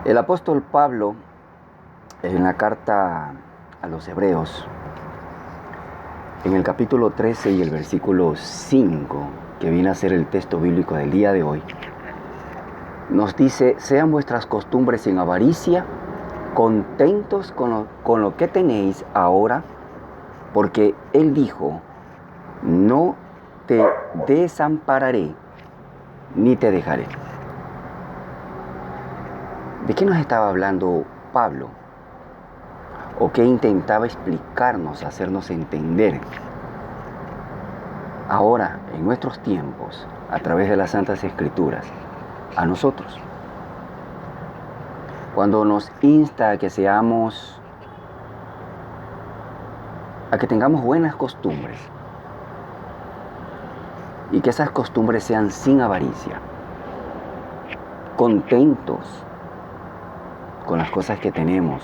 El apóstol Pablo, en la carta a los Hebreos, en el capítulo 13 y el versículo 5, que viene a ser el texto bíblico del día de hoy, nos dice: sean vuestras costumbres sin avaricia, contentos con lo que tenéis ahora, porque Él dijo: no te desampararé ni te dejaré. ¿De qué nos estaba hablando Pablo? ¿O qué intentaba explicarnos, hacernos entender ahora, en nuestros tiempos, a través de las Santas Escrituras, a nosotros? Cuando nos insta a que tengamos buenas costumbres, y que esas costumbres sean sin avaricia, contentos con las cosas que tenemos,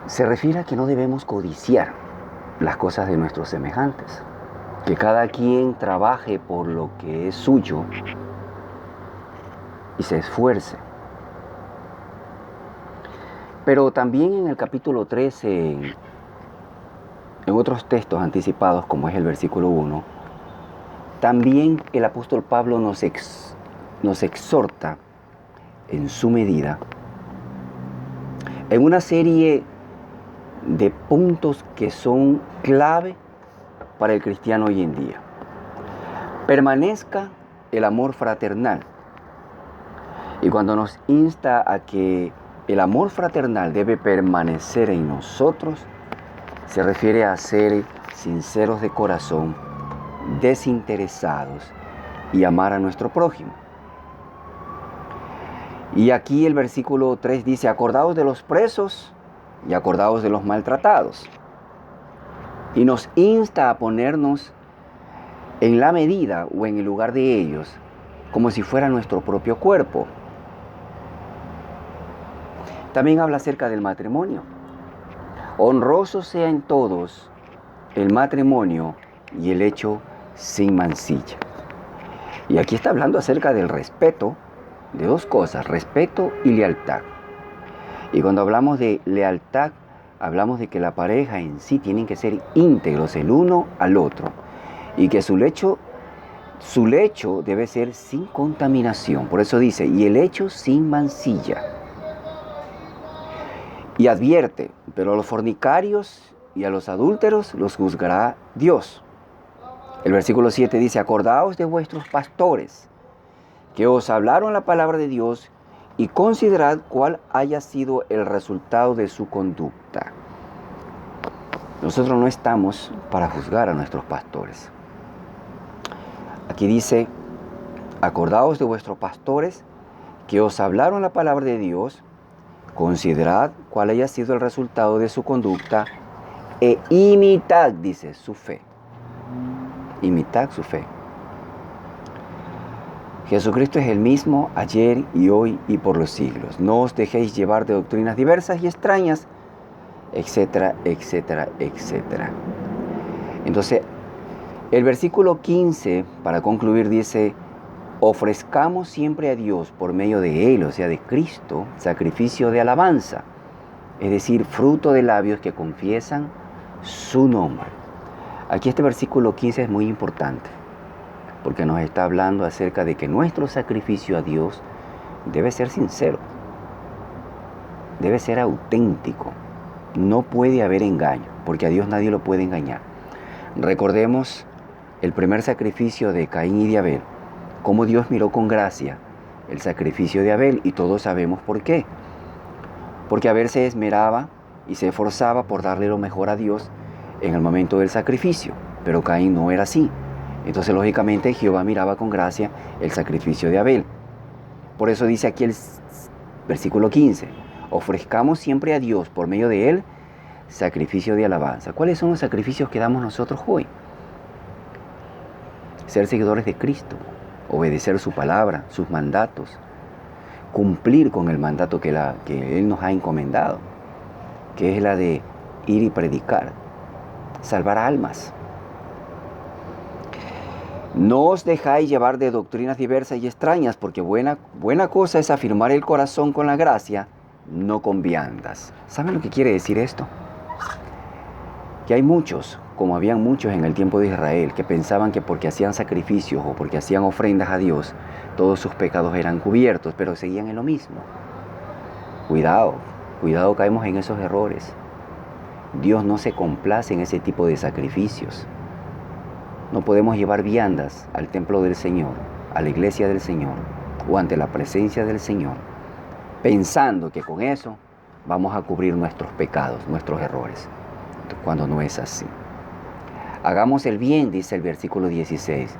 se refiere a que no debemos codiciar las cosas de nuestros semejantes, que cada quien trabaje por lo que es suyo y se esfuerce. Pero también en el capítulo 13, en otros textos anticipados, como es el versículo 1, también el apóstol Pablo nos exhorta en su medida en una serie de puntos que son clave para el cristiano hoy en día. Permanezca el amor fraternal. Y cuando nos insta a que el amor fraternal debe permanecer en nosotros, se refiere a ser sinceros de corazón, desinteresados y amar a nuestro prójimo. Y aquí el versículo 3 dice: acordaos de los presos y acordaos de los maltratados. Y nos insta a ponernos en la medida o en el lugar de ellos, como si fuera nuestro propio cuerpo. También habla acerca del matrimonio. Honroso sea en todos el matrimonio y el hecho sin mancilla. Y aquí está hablando acerca del respeto, de dos cosas: respeto y lealtad. Y cuando hablamos de lealtad, hablamos de que la pareja en sí tienen que ser íntegros el uno al otro, y que su lecho debe ser sin contaminación. Por eso dice: y el hecho sin mancilla. Y advierte: pero a los fornicarios y a los adúlteros los juzgará Dios. El versículo 7 dice: acordaos de vuestros pastores, que os hablaron la palabra de Dios, y considerad cuál haya sido el resultado de su conducta. Nosotros no estamos para juzgar a nuestros pastores. Aquí dice: acordaos de vuestros pastores, que os hablaron la palabra de Dios, considerad cuál haya sido el resultado de su conducta, e imitad, dice, su fe. Imitad su fe. Jesucristo es el mismo ayer y hoy y por los siglos. No os dejéis llevar de doctrinas diversas y extrañas, etcétera, etcétera, etcétera. Entonces, el versículo 15, para concluir, dice: ofrezcamos siempre a Dios por medio de Él, o sea, de Cristo, sacrificio de alabanza, es decir, fruto de labios que confiesan su nombre. Aquí este versículo 15 es muy importante, porque nos está hablando acerca de que nuestro sacrificio a Dios debe ser sincero, debe ser auténtico. No puede haber engaño, porque a Dios nadie lo puede engañar. Recordemos el primer sacrificio de Caín y de Abel, cómo Dios miró con gracia el sacrificio de Abel, y todos sabemos por qué. Porque Abel se esmeraba y se esforzaba por darle lo mejor a Dios en el momento del sacrificio, pero Caín no era así. Entonces, lógicamente, Jehová miraba con gracia el sacrificio de Abel. Por eso dice aquí el versículo 15: ofrezcamos siempre a Dios por medio de Él sacrificio de alabanza. ¿Cuáles son los sacrificios que damos nosotros hoy? Ser seguidores de Cristo, obedecer su palabra, sus mandatos, cumplir con el mandato que Él nos ha encomendado, que es la de ir y predicar, salvar almas. No os dejáis llevar de doctrinas diversas y extrañas, porque buena cosa es afirmar el corazón con la gracia, no con viandas. ¿Saben lo que quiere decir esto? Que hay muchos, como habían muchos en el tiempo de Israel, que pensaban que porque hacían sacrificios o porque hacían ofrendas a Dios, todos sus pecados eran cubiertos, pero seguían en lo mismo. Cuidado caemos en esos errores. Dios no se complace en ese tipo de sacrificios. No podemos llevar viandas al templo del Señor, a la iglesia del Señor o ante la presencia del Señor, pensando que con eso vamos a cubrir nuestros pecados, nuestros errores, cuando no es así. Hagamos el bien, dice el versículo 16.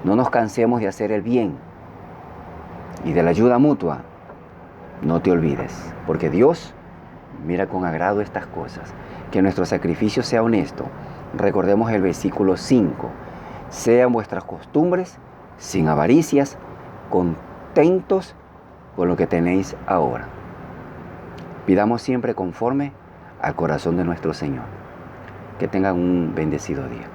No nos cansemos de hacer el bien y de la ayuda mutua. No te olvides, porque Dios mira con agrado estas cosas. Que nuestro sacrificio sea honesto. Recordemos el versículo 5. Sean vuestras costumbres sin avaricias, contentos con lo que tenéis ahora. Pidamos siempre conforme al corazón de nuestro Señor. Que tengan un bendecido día.